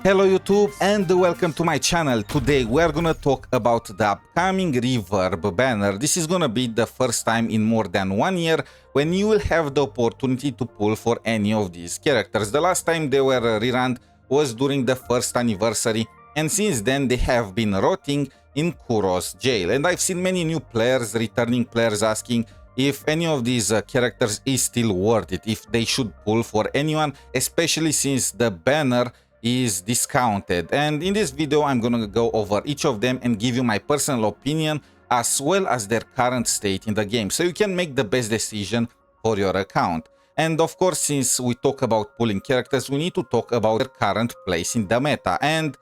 Hello YouTube and welcome to my channel. Today we are gonna talk about the upcoming Reverb banner. This is gonna be the first time in more than 1 year when you will have the opportunity to pull for any of these characters. The last time they were rerun was during the first anniversary, and since then they have been rotting in Kuro's jail. And I've seen many new players, returning players, asking if any of these characters is still worth it, if they should pull for anyone, especially since the banner is discounted. And in this video I'm gonna go over each of them and give you my personal opinion as well as their current state in the game, so you can make the best decision for your account. And of course, since we talk about pulling characters, we need to talk about their current place in the meta. And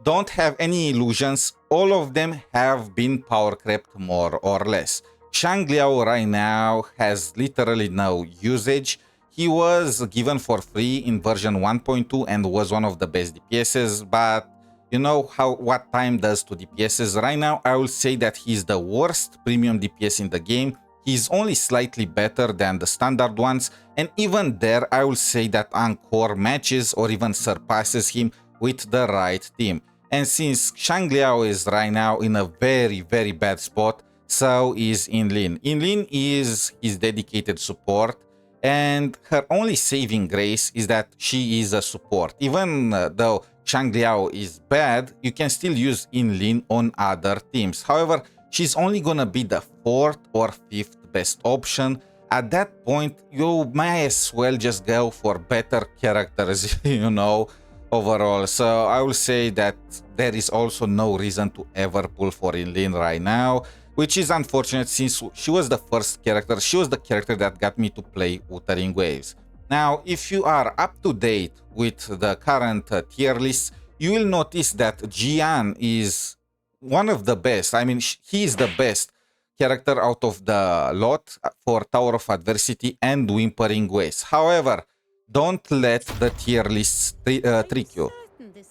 don't have any illusions, all of them have been power crept more or less. Xiangliyao right now has literally no usage. He was given for free in version 1.2 and was one of the best DPSs, but you know what time does to DPSs. Right now I will say that he's the worst premium DPS in the game. He's only slightly better than the standard ones, and even there I will say that Encore matches or even surpasses him with the right team. And since Xiangliyao is right now in a very bad spot, so is Yinlin. Yinlin is his dedicated support, and her only saving grace is that she is a support. Even though Xiangliyao is bad, you can still use Yinlin on other teams. However, she's only gonna be the 4th or 5th best option. At that point, you might as well just go for better characters, you know, overall. So I will say that there is also no reason to ever pull for Yinlin right now, which is unfortunate since she was the first character. She was the character that got me to play Wuthering Waves. Now, if you are up to date with the current tier list, you will notice that Jiyan is one of the best. I mean, he is the best character out of the lot for Tower of Adversity and Whimpering Waves. However, don't let the tier list trick you.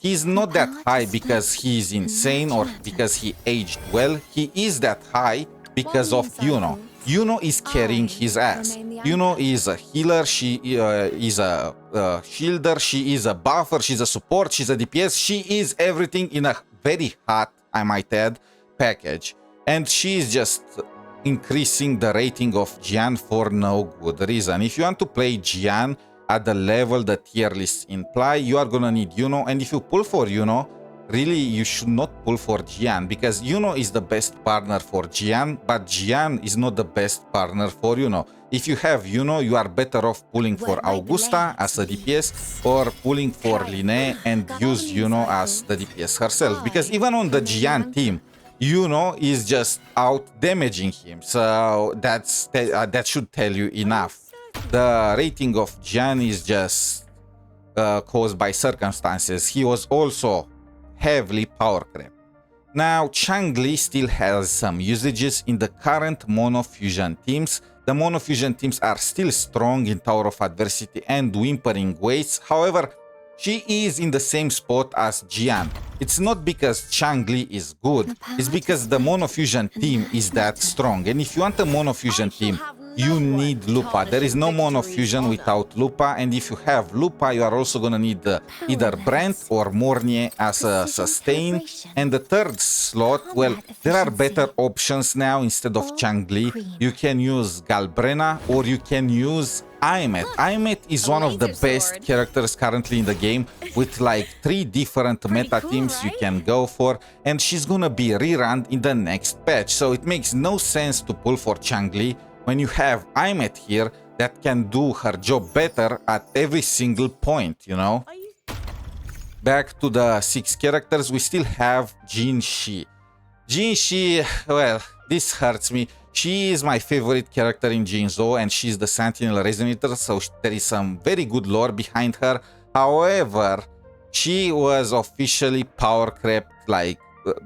He's not that high because he's insane or because he aged well. He is that high because of Yuno. Yuno is carrying his ass. Yuno is a healer, she is a shielder, she is a buffer, she's a support, she's a DPS. She is everything in a very hot, I might add, package. And she is just increasing the rating of Jiyan for no good reason. If you want to play Jiyan at the level the tier lists imply, you are gonna need Yuno. And if you pull for Yuno, really you should not pull for Jiyan, because Yuno is the best partner for Jiyan, but Jiyan is not the best partner for Yuno. If you have Yuno, you are better off pulling for Augusta as a DPS or pulling for lynae and use Yuno as the DPS herself, because even on the Jiyan team, Yuno is just out damaging him. So that should tell you enough. The rating of Jiyan is just caused by circumstances. He was also heavily power crept. Now, Changli still has some usages in the current mono-fusion teams. The mono-fusion teams are still strong in Tower of Adversity and Whimpering Waves. However, she is in the same spot as Jiyan. It's not because Changli is good, it's because the mono-fusion team is that strong. And if you want a mono-fusion team, you need Lupa. There is no mono fusion without Lupa, and if you have Lupa, you are also gonna need either Brent or Mornier as a sustain. And the third slot, well, there are better options now. Instead of Changli, you can use Galbrena or you can use 𝗖cie. 𝗖cie is one of the best characters currently in the game, with like 3 different meta teams you can go for, and she's gonna be rerun in the next patch. So it makes no sense to pull for Changli when you have 𝗖cie here that can do her job better at every single point, you know? Back to the 6 characters, we still have Ginshi. Ginshi, well, this hurts me. She is my favorite character in mengzhou, and she's the Sentinel Resonator, so there is some very good lore behind her. However, she was officially power crept like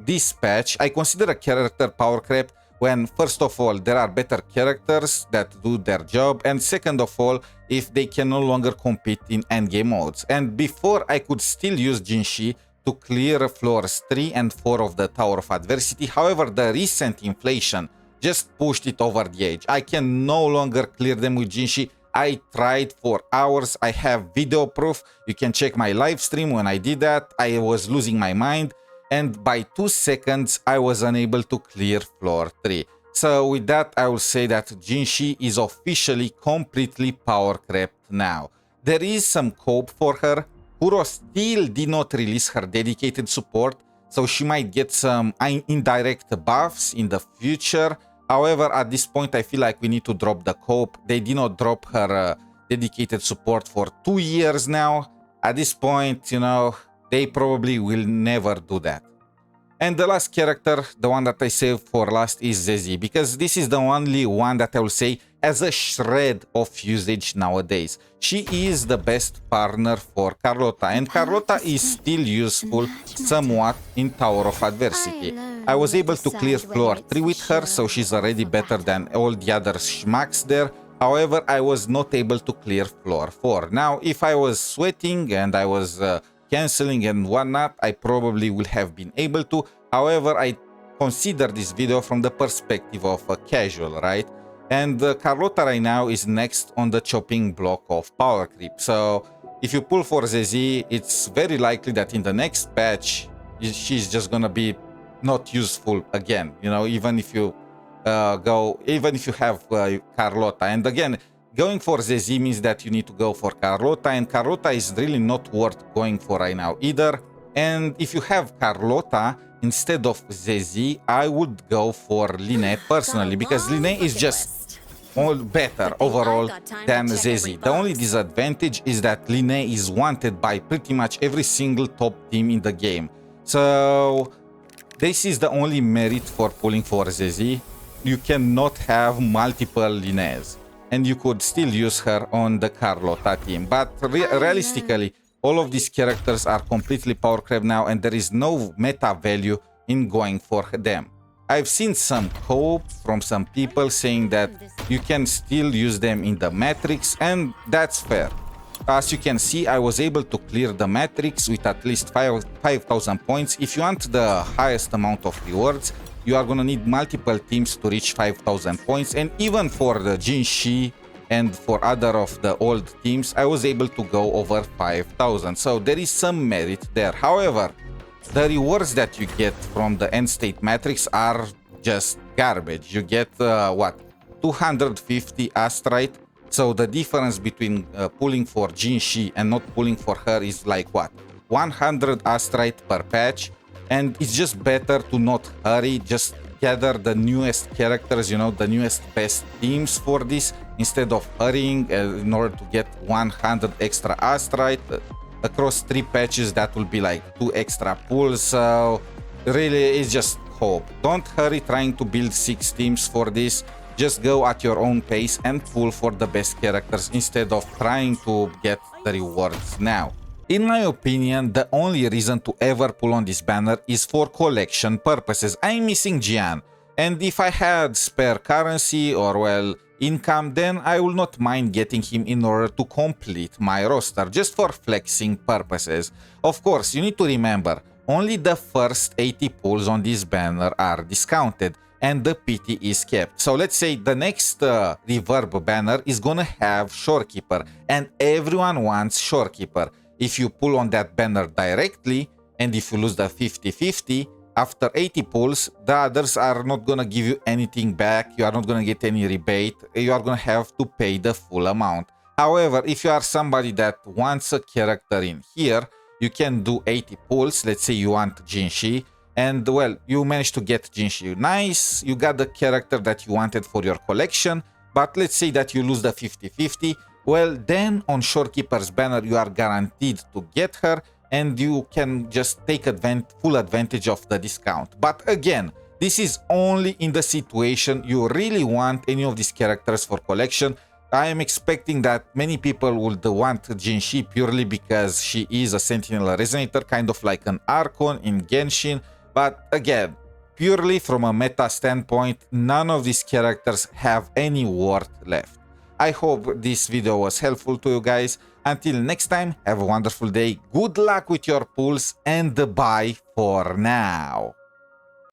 this patch. I consider a character power crept when, first of all, there are better characters that do their job, and second of all, if they can no longer compete in endgame modes. And before, I could still use Ginshi to clear floors 3 and 4 of the Tower of Adversity. However, the recent inflation just pushed it over the edge. I can no longer clear them with Ginshi. I tried for hours. I have video proof. You can check my live stream when I did that. I was losing my mind. And by 2 seconds, I was unable to clear floor 3. So with that, I will say that Ginshi is officially completely power crept now. There is some cope for her. Kuro still did not release her dedicated support, so she might get some indirect buffs in the future. However, at this point, I feel like we need to drop the cope. They did not drop her dedicated support for 2 years now. At this point, you know, they probably will never do that. And the last character, the one that I saved for last, is zhezhi, because this is the only one that I will say has a shred of usage nowadays. She is the best partner for Carlotta, and Carlotta is still useful somewhat in Tower of Adversity. I was able to clear floor 3 with her, so she's already better than all the other schmucks there. However, I was not able to clear floor 4. Now, if I was sweating and I was canceling and whatnot, I probably will have been able to. However, I consider this video from the perspective of a casual, right? And Carlotta right now is next on the chopping block of power creep. So if you pull for zhezhi, it's very likely that in the next patch, she's just gonna be not useful again. You know, even if you have Carlotta. And again, going for zhezhi means that you need to go for Carlotta, and Carlotta is really not worth going for right now either. And if you have Carlotta instead of zhezhi, I would go for lynae personally, because lynae is just all better overall than zhezhi. The only disadvantage is that lynae is wanted by pretty much every single top team in the game. So this is the only merit for pulling for zhezhi. You cannot have multiple lynaes, and you could still use her on the Carlotta team. But realistically, all of these characters are completely power crept now, and there is no meta value in going for them. I've seen some cope from some people saying that you can still use them in the Matrix, and that's fair. As you can see, I was able to clear the Matrix with at least 5,000 points. If you want the highest amount of rewards, you are gonna need multiple teams to reach 5,000 points, and even for the Jinshi and for other of the old teams, I was able to go over 5,000. So there is some merit there. However, the rewards that you get from the end state matrix are just garbage. You get what, 250 astrite. So the difference between pulling for Ginshi and not pulling for her is like what, 100 astrite per patch. And it's just better to not hurry, just gather the newest characters, you know, the newest best teams for this, instead of hurrying in order to get 100 extra astrite. Across 3 patches, that will be like 2 extra pulls. So really, it's just hope. Don't hurry trying to build 6 teams for this. Just go at your own pace and pull for the best characters instead of trying to get the rewards now. In my opinion, the only reason to ever pull on this banner is for collection purposes. I'm missing Gian, and if I had spare currency or, well, income, then I will not mind getting him in order to complete my roster, just for flexing purposes. Of course, you need to remember, only the first 80 pulls on this banner are discounted, and the PT is kept. So let's say the next Reverb banner is gonna have Shorekeeper, and everyone wants Shorekeeper. If you pull on that banner directly, and if you lose the 50-50, after 80 pulls, the others are not gonna give you anything back, you are not gonna get any rebate, you are gonna have to pay the full amount. However, if you are somebody that wants a character in here, you can do 80 pulls. Let's say you want Ginshi, and well, you managed to get Ginshi. Nice, you got the character that you wanted for your collection, but let's say that you lose the 50-50, well, then on Shorekeeper's banner you are guaranteed to get her, and you can just take full advantage of the discount. But again, this is only in the situation you really want any of these characters for collection. I am expecting that many people would want Jinshi purely because she is a Sentinel Resonator, kind of like an Archon in Genshin. But again, purely from a meta standpoint, none of these characters have any worth left. I hope this video was helpful to you guys. Until next time, have a wonderful day, good luck with your pulls, and bye for now.